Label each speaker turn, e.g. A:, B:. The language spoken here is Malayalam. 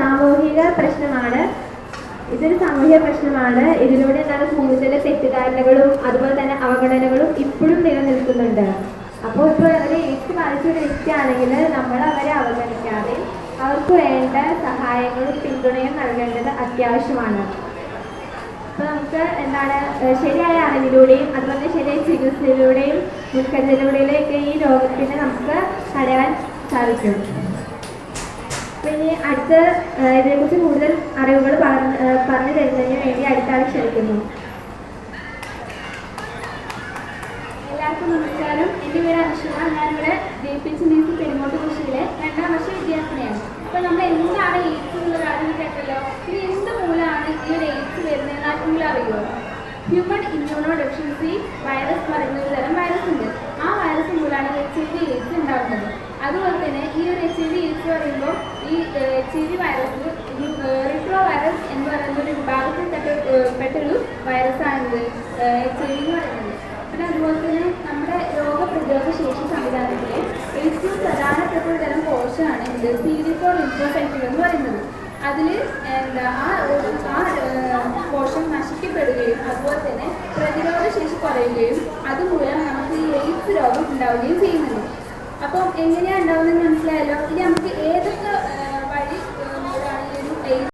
A: സാമൂഹിക പ്രശ്നമാണ്. ഇതൊരു സാമൂഹിക പ്രശ്നമാണ്. ഇതിലൂടെ എന്താണ് സമൂഹത്തിലെ തെറ്റിദ്ധാരണകളും അതുപോലെ തന്നെ അവഗണനകളും ഇപ്പോഴും നിലനിൽക്കുന്നുണ്ട്. അപ്പോൾ ഇപ്പോൾ ഒരു എയ്ഡ്സ് ബാധിച്ച ഒരു വ്യക്തിയാണെങ്കിൽ നമ്മൾ അവരെ അവഗണിക്കാതെ അവർക്ക് വേണ്ട സഹായങ്ങളും പിന്തുണയും നൽകേണ്ടത് അത്യാവശ്യമാണ്. അപ്പോൾ നമുക്ക് എന്താണ് ശരിയായ അറിവിലൂടെയും അതുപോലെ ശരിയായ ചികിത്സയിലൂടെയും മുൻകരുതലിലൂടെയൊക്കെ ഈ രോഗത്തിന് നമുക്ക് തടയാൻ സാധിക്കും. പിന്നെ അടുത്ത് ഇതിനെക്കുറിച്ച് കൂടുതൽ അറിവുകൾ പറഞ്ഞു തരുന്നതിന് വേണ്ടി അടുത്ത ആൾ ക്ഷണിക്കുന്നു.
B: എല്ലാവർക്കും നമസ്കാരം. എൻ്റെ പേര് അർഷന. ഞാനിവിടെ JPHMC പെരുങ്ങോട്ട് കൃഷിയിലെ 2ാം വർഷ വിദ്യാർത്ഥിനിയാണ്. അപ്പോൾ നമ്മൾ എന്താണ് എയ്ഡ്സ് എന്നുള്ള കാര്യം കേട്ടല്ലോ. ഇനി എന്ത് മൂലമാണ് ഈ ഒരു എയ്ഡ്സ് വരുന്നതെന്ന് ആർക്കെങ്കിലും അറിയുമോ? ഹ്യൂമൻ ഇമ്മ്യൂണോ ഡെഫിഷ്യൻസി വൈറസ് പറയുന്ന ഒരു തരം വൈറസ് ഉണ്ട്. ആ വൈറസ് മൂലമാണ് HIV/AIDS ഉണ്ടാകുന്നത്. അതുപോലെ തന്നെ ഈ ഒരു HIV/AIDS പറയുമ്പോൾ ഈ HIV വൈറസ് റിട്രോ വൈറസ് എന്ന് പറയുന്ന ഒരു വിഭാഗത്തിൽ പെട്ടൊരു വൈറസാണിത് HIV എന്ന് പറയുന്നത്. പിന്നെ അതുപോലെ തന്നെ നമ്മുടെ രോഗപ്രതിരോധ ശേഷി സംവിധാനത്തിലെ ഏറ്റവും പ്രധാനപ്പെട്ട ഒരു തരം കോശമാണ് ഇത് CD4 ലിംഫോസൈറ്റുകൾ എന്ന് പറയുന്നത്. അതിൽ ആ കോശം നശിക്കപ്പെടുകയും അതുപോലെ തന്നെ പ്രതിരോധ ശേഷി കുറയുകയും അതുമൂലം നമുക്ക് ഈ എയ്ഡ്സ് രോഗം ഉണ്ടാവുകയും ചെയ്യുന്നുണ്ട്. അപ്പം എങ്ങനെയാണ് ഉണ്ടാവുന്നതെന്ന് മനസ്സിലായല്ലോ. ഇനി നമുക്ക് ഏതൊക്കെ വഴി ഈ ഒരു എയ്ഡ്സ്